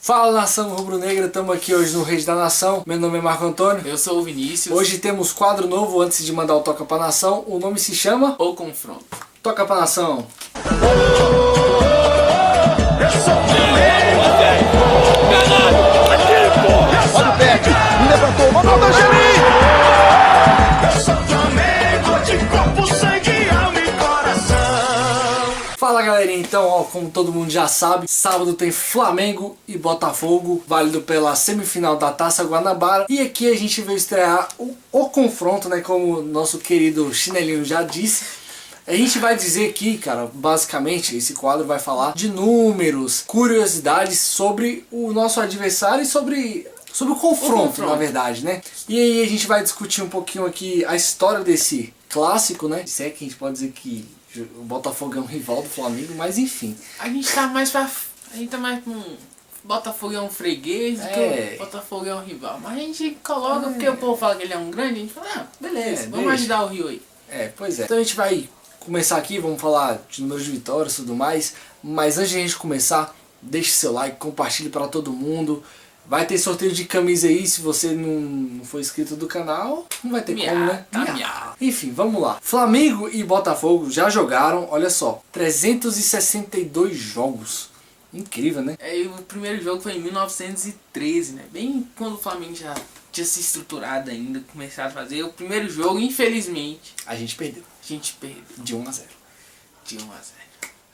Fala, nação rubro-negra, estamos aqui hoje no Reis da Nação. Meu nome é Marco Antônio. Eu sou o Vinícius. Hoje temos quadro novo antes de mandar o Toca Pra Nação. O nome se chama O Confronto. Toca Pra Nação. Olha o Pet, levantou, mandou o Angelim! Eu sou Flamengo de corpo, sangue, alma e coração. Fala, galerinha, então, como todo mundo já sabe, sábado tem Flamengo e Botafogo, válido pela semifinal da Taça Guanabara. E aqui a gente veio estrear o confronto, né, como o nosso querido Chinelinho já disse. A gente vai dizer aqui, cara, basicamente, esse quadro vai falar de números, curiosidades sobre o nosso adversário e sobre o confronto, na verdade, né? E aí a gente vai discutir um pouquinho aqui a história desse clássico, né? Se é que a gente pode dizer que o Botafogo é um rival do Flamengo, mas enfim. A gente tá mais com Botafogo é um freguês do que o Botafogo é um rival. Mas a gente coloca, porque o povo fala que ele é um grande, a gente fala, beleza, vamos ajudar o Rio aí. Pois é. Então a gente vai começar aqui, vamos falar de números de vitórias e tudo mais, mas antes de a gente começar, deixe seu like, compartilhe para todo mundo. Vai ter sorteio de camisa aí, se você não for inscrito do canal, não vai ter como, né? Enfim, vamos lá. Flamengo e Botafogo já jogaram, olha só, 362 jogos. Incrível, né? O primeiro jogo foi em 1913, né? Bem quando o Flamengo já tinha se estruturado ainda, começado a fazer. O primeiro jogo, infelizmente, a gente perdeu. De 1 a 0. De 1 a 0.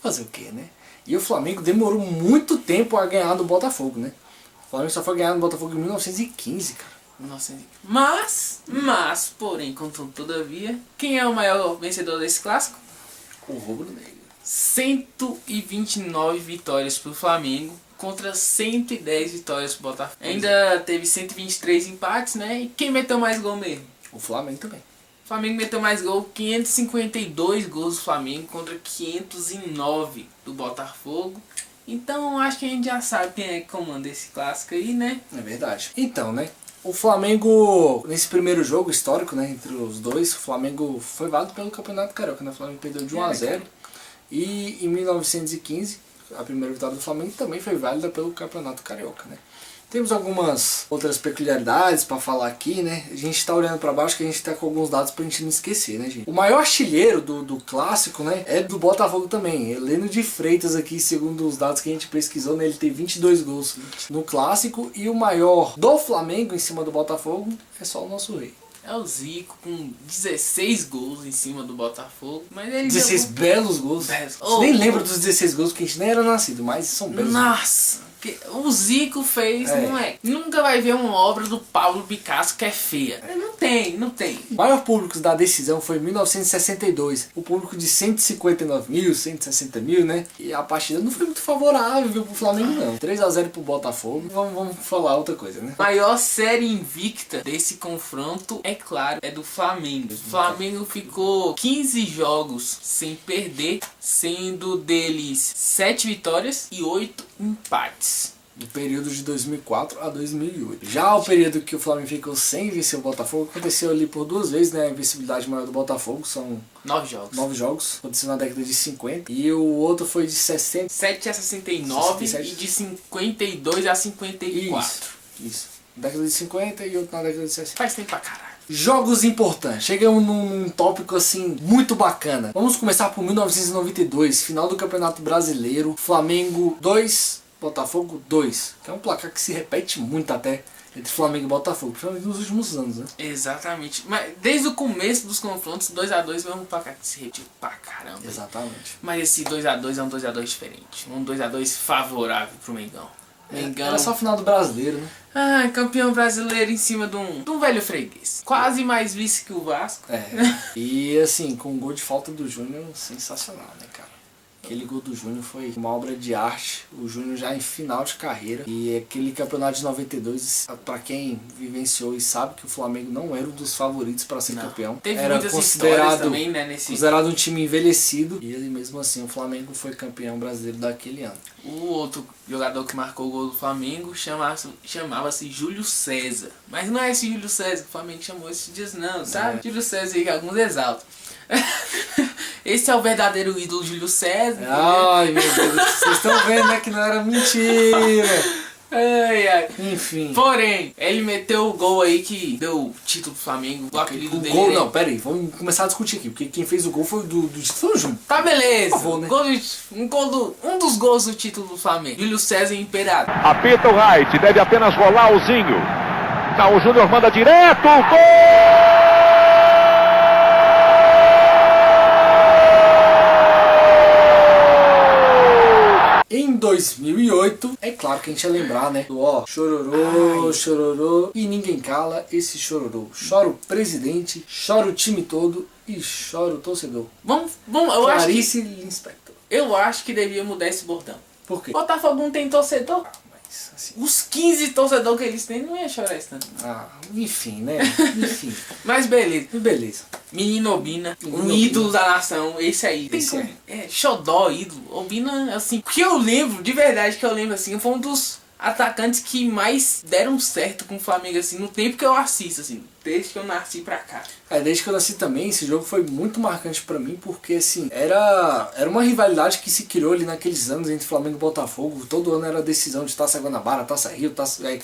Fazer o quê, né? E o Flamengo demorou muito tempo a ganhar do Botafogo, né? O Flamengo só foi ganhar do Botafogo em 1915, cara. 1915. Mas, porém, contudo, todavia, quem é o maior vencedor desse clássico? O rubro-negro. 129 vitórias pro Flamengo contra 110 vitórias pro Botafogo. Ainda teve 123 empates, né? E quem meteu mais gol mesmo? O Flamengo também. O Flamengo meteu mais gol, 552 gols do Flamengo contra 509 do Botafogo. Então acho que a gente já sabe quem é que comanda esse clássico aí, né? É verdade. Então, né? O Flamengo, nesse primeiro jogo histórico, né? Entre os dois, o Flamengo foi válido pelo Campeonato Carioca, né? O Flamengo perdeu de 1 a 0. E em 1915, a primeira vitória do Flamengo também foi válida pelo Campeonato Carioca, né? Temos algumas outras peculiaridades para falar aqui, né? A gente está olhando para baixo que a gente está com alguns dados para a gente não esquecer, né, gente? O maior artilheiro do clássico, né, é do Botafogo também. Heleno de Freitas aqui, segundo os dados que a gente pesquisou, né, ele tem 22 gols no clássico. E o maior do Flamengo em cima do Botafogo é só o nosso rei. É o Zico com 16 gols em cima do Botafogo. Mas ele 16 belos gols. Você nem lembra dos 16 gols porque a gente nem era nascido, mas são belos. Nossa! O Zico fez, não é? Nunca vai ver uma obra do Pablo Picasso que é feia. Não tem. O maior público da decisão foi em 1962. O público de 159 mil, 160 mil, né? E a partida não foi muito favorável pro Flamengo, não. 3 a 0 pro Botafogo. Vamos falar outra coisa, né? Maior série invicta desse confronto, é claro, é do Flamengo. O Flamengo ficou 15 jogos sem perder, sendo deles 7 vitórias e 8 empates. Do período de 2004 a 2008. Já o período que o Flamengo ficou sem vencer o Botafogo aconteceu ali por 2 vezes, né? A invencibilidade maior do Botafogo são 9 jogos. 9 jogos. Aconteceu na década de 50. E o outro foi de 7 a 69 e de 52 a 54. Isso. Década de 50 e outro na década de 60. Faz tempo pra caralho. Jogos importantes. Chegamos num tópico assim muito bacana. Vamos começar por 1992, final do Campeonato Brasileiro. Flamengo 2, Botafogo 2. Que é um placar que se repete muito até entre Flamengo e Botafogo, principalmente nos últimos anos, né? Exatamente. Mas desde o começo dos confrontos, 2 a 2 é um placar que se repetiu pra caramba. Exatamente. Mas esse 2 a 2 é um 2 a 2 diferente. Um 2 a 2 favorável pro Mengão. Era só final do Brasileiro, né? Campeão brasileiro em cima de um velho freguês. Quase mais vice que o Vasco. E assim, com um gol de falta do Júnior, sensacional, né, cara? Aquele gol do Júnior foi uma obra de arte. O Júnior já em final de carreira. E aquele campeonato de 92, pra quem vivenciou e sabe que o Flamengo não era um dos favoritos para ser campeão. Teve era muitas histórias também, né? Considerado um time envelhecido. E ele mesmo assim, o Flamengo foi campeão brasileiro daquele ano. O outro jogador que marcou o gol do Flamengo chamava-se Júlio César. Mas não é esse Júlio César que o Flamengo chamou esses dias não, sabe? Júlio César que alguns exaltam. Esse é o verdadeiro ídolo Júlio César. Ai, meu Deus, vocês estão vendo, né, que não era mentira. Ai, ai. Enfim. Porém, ele meteu o gol aí que deu o título pro Flamengo. O apelido O dele gol, é- não, pera aí, vamos começar a discutir aqui, porque quem fez o gol foi do título foi o Júnior. Tá, beleza. Por favor, né? Um dos gols do título do Flamengo. Júlio César Imperador. Apita o Wright, deve apenas rolar o Zinho. Tá, o Júnior manda direto, gol! Em 2008, é claro que a gente ia lembrar, né? Do chororô, chororô, e ninguém cala esse chororô. Chora o presidente, chora o time todo e chora o torcedor. Vamos, Clarice Lispector. eu acho que devia mudar esse bordão. Por quê? Botafogo não tem torcedor? Mas, assim, Os 15 torcedores que eles têm não ia chorar esse tanto. enfim, né? Enfim. Mas beleza. Beleza. Menino Obina, Menino um Obina. ídolo da nação, esse aí. Tem Esse como, xodó, ídolo. Obina, assim, porque eu lembro, de verdade que eu lembro, assim, foi um dos atacantes que mais deram certo com o Flamengo, assim, no tempo que eu assisto, assim, desde que eu nasci pra cá. Desde que eu nasci também, esse jogo foi muito marcante pra mim, porque assim, era uma rivalidade que se criou ali naqueles anos entre Flamengo e Botafogo. Todo ano era decisão de Taça Guanabara, Taça Rio,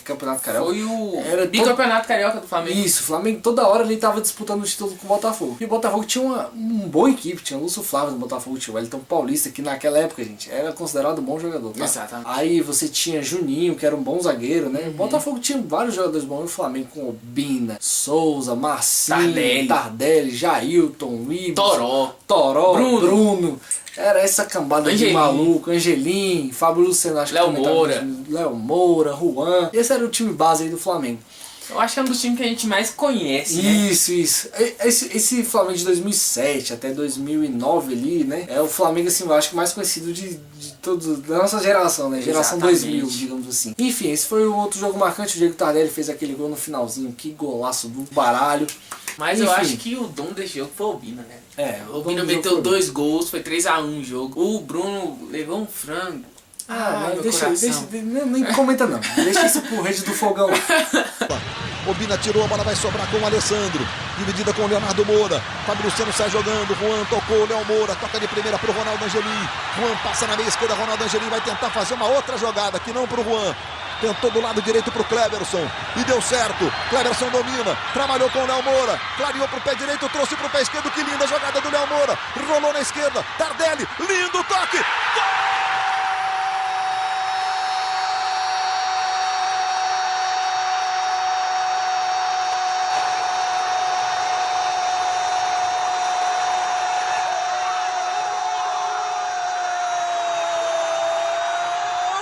Campeonato Carioca. Foi o Era bicampeonato carioca do Flamengo. Isso, o Flamengo toda hora ele tava disputando o título com o Botafogo. E o Botafogo tinha uma boa equipe, tinha o Lúcio Flávio no Botafogo, tinha o Wellington Paulista, que naquela época, gente, era considerado um bom jogador, tá? Exatamente. Aí você tinha Juninho, que era um bom zagueiro, né? O Botafogo tinha vários jogadores bons, o Flamengo com Obina, Souza, Marcinho, Tardelli, Jailton, Ibis, Toró, Bruno. Era essa cambada de Angelim. maluco, Angelim, Fábio Luciano, acho Léo que também tava Moura. no- Léo Moura, Juan. Esse era o time base aí do Flamengo. Eu acho que é um dos times que a gente mais conhece, né? Isso. Esse Flamengo de 2007 até 2009 ali, né? É o Flamengo, assim, eu acho que mais conhecido de todos, da nossa geração, né? Geração Exatamente. 2000, digamos assim. Enfim, esse foi o outro jogo marcante. O Diego Tardelli fez aquele gol no finalzinho. Que golaço do baralho. Mas eu Enfim. acho que o dom desse jogo foi o Obina, né? O O Obina dono do jogo meteu foi 2 gols, foi 3-1 o jogo. O Bruno levou um frango. Mas meu deixa, coração. nem comenta não. Deixa isso pro rede do fogão. Obina tirou, a bola vai sobrar com o Alessandro. Dividida com o Leonardo Moura. Fábio Luciano sai jogando. Juan tocou, Léo Moura. Toca de primeira pro Ronaldo Angelim. Juan passa na meia esquerda. Ronaldo Angelim vai tentar fazer uma outra jogada, que não pro Juan. Tentou do lado direito pro Cleberson. E deu certo. Cleberson domina. Trabalhou com o Léo Moura. Clareou pro pé direito. Trouxe pro pé esquerdo. Que linda jogada do Léo Moura. Rolou na esquerda. Tardelli. Lindo toque.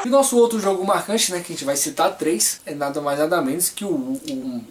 E nosso outro jogo marcante, né, que a gente vai citar 3, é nada mais nada menos que o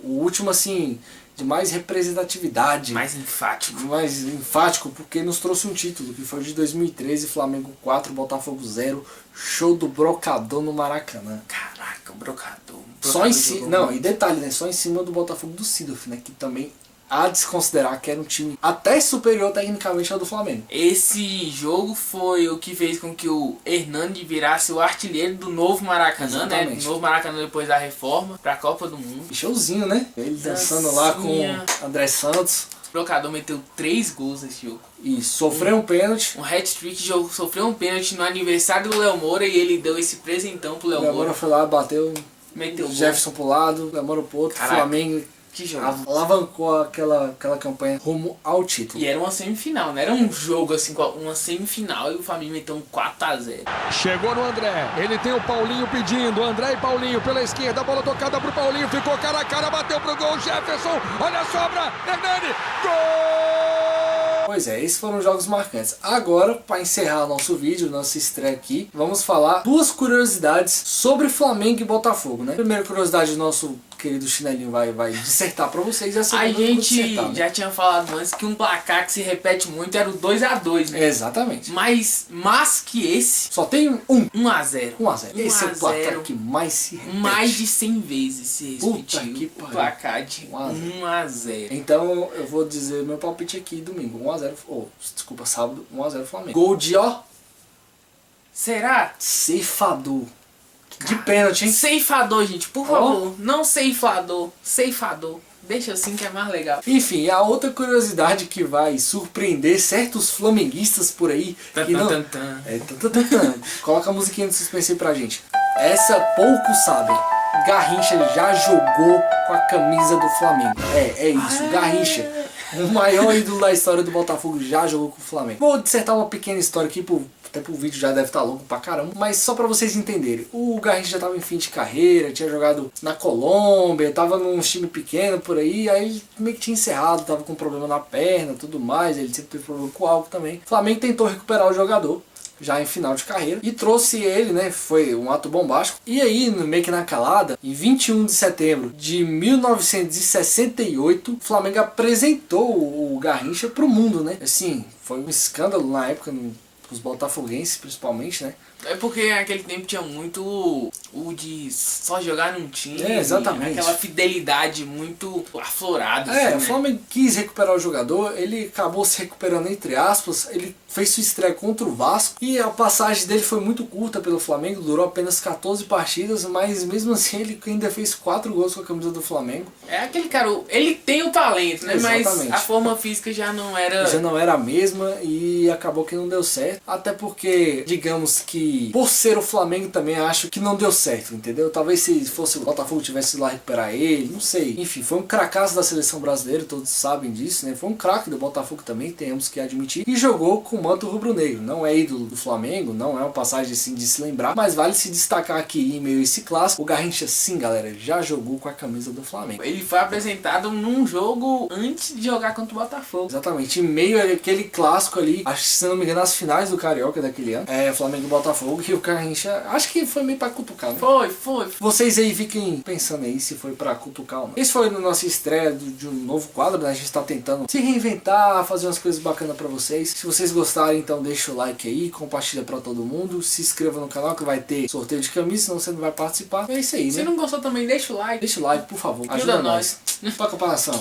último, assim, de mais representatividade. Mais enfático. Mais enfático, porque nos trouxe um título, que foi o de 2013, Flamengo 4, Botafogo 0, show do Brocador no Maracanã. Caraca, o brocador. Só em cima, não, e detalhe, né, só em cima do Botafogo do Seedorf, né, que também há de se considerar que era um time até superior tecnicamente ao do Flamengo. Esse jogo foi o que fez com que o Hernani virasse o artilheiro do novo Maracanã, né? Exatamente. Do novo Maracanã depois da reforma pra Copa do Mundo. E showzinho, né? Ele dançando lá com Dancinha. André Santos. O Brocador meteu 3 gols nesse jogo. E sofreu um pênalti. Um hat-trick, sofreu um pênalti no aniversário do Léo Moura e ele deu esse presentão pro Léo O Léo Moura. Moura foi lá, bateu, Meteu o gol. Jefferson pro lado, Léo Moura pro outro, Caraca. Flamengo Que jogo. alavancou aquela campanha rumo ao título. E era uma semifinal, não era um jogo assim, uma semifinal e o Flamengo meteu um 4-0. Chegou no André, ele tem o Paulinho pedindo, André e Paulinho pela esquerda, a bola tocada pro Paulinho, ficou cara a cara, bateu pro gol, Jefferson, olha a sobra, Hernani, gol! Pois é, esses foram os jogos marcantes. Agora, para encerrar nosso vídeo, nossa estreia aqui, vamos falar 2 curiosidades sobre Flamengo e Botafogo, né? Primeira curiosidade, nosso querido Chinelinho vai dissertar para vocês. E a A segunda eu vou gente dissertar, né? já tinha falado antes que um placar que se repete muito era o 2-2, né? Exatamente. Mas que esse, Só tem um 1-0. 1-0. Esse é o 1-0. placar que mais se repete. Mais de 100 vezes se Puta repetiu que o pariu. placar de 1-0. 1-0. Então eu vou dizer meu palpite aqui domingo. 1-0, desculpa, sábado, 1-0 Flamengo. Gol de Será? ceifador. De pênalti, hein? Ceifador, gente, por favor. Não ceifador. Ceifador. Deixa assim que é mais legal. Enfim, a outra curiosidade que vai surpreender certos flamenguistas por aí. Que não... Tan, tan, tan. É, tan, tan, tan, tan. Coloca a musiquinha de suspense aí pra gente. Essa poucos sabem. Garrincha já jogou com a camisa do Flamengo. É isso, Garrincha. O maior ídolo da história do Botafogo já jogou com o Flamengo. Vou dissertar uma pequena história aqui, até pro vídeo já deve estar longo pra caramba, mas só pra vocês entenderem. O Garrincha já tava em fim de carreira, tinha jogado na Colômbia, tava num time pequeno por aí ele meio que tinha encerrado, tava com problema na perna, tudo mais, ele sempre teve problema com o álcool também. O Flamengo tentou recuperar o jogador, já em final de carreira, e trouxe ele, né, foi um ato bombástico. E aí, meio que na calada, em 21 de setembro de 1968, o Flamengo apresentou o Garrincha pro mundo, né, assim, foi um escândalo na época, os botafoguenses principalmente, né. É porque naquele tempo tinha muito o de só jogar num time. Exatamente. Aquela fidelidade muito aflorada. O assim, Flamengo quis recuperar o jogador, ele acabou se recuperando entre aspas, ele fez sua estreia contra o Vasco e a passagem dele foi muito curta pelo Flamengo, durou apenas 14 partidas, mas mesmo assim ele ainda fez 4 gols com a camisa do Flamengo. É aquele cara, ele tem o talento, né? Exatamente. Mas a forma física já não era a mesma e acabou que não deu certo, até porque, digamos que por ser o Flamengo também acho que não deu certo, entendeu? Talvez se fosse o Botafogo tivesse lá recuperar ele, não sei. Enfim, foi um cracaço da seleção brasileira, todos sabem disso, né? Foi um craque do Botafogo também, temos que admitir. E jogou com o manto rubro-negro. Não é ídolo do Flamengo, não é uma passagem assim de se lembrar, mas vale se destacar aqui em meio a esse clássico. O Garrincha, sim, galera, já jogou com a camisa do Flamengo. Ele foi apresentado num jogo antes de jogar contra o Botafogo. Exatamente, em meio àquele clássico ali, acho que se não me engano, as finais do Carioca daquele ano, Flamengo e Botafogo, e o Garrincha, acho que foi meio pra cutucar, né? Foi. Vocês aí fiquem pensando aí se foi pra cutucar ou não. Esse foi a nossa estreia de um novo quadro, né? A gente tá tentando se reinventar, fazer umas coisas bacanas pra vocês. Se vocês gostarem, então deixa o like aí, compartilha pra todo mundo, se inscreva no canal que vai ter sorteio de camisa, senão você não vai participar. É isso aí, né? Se não gostou também, deixa o like. Deixa o like, por favor. Ajuda nós. Toca a palhação.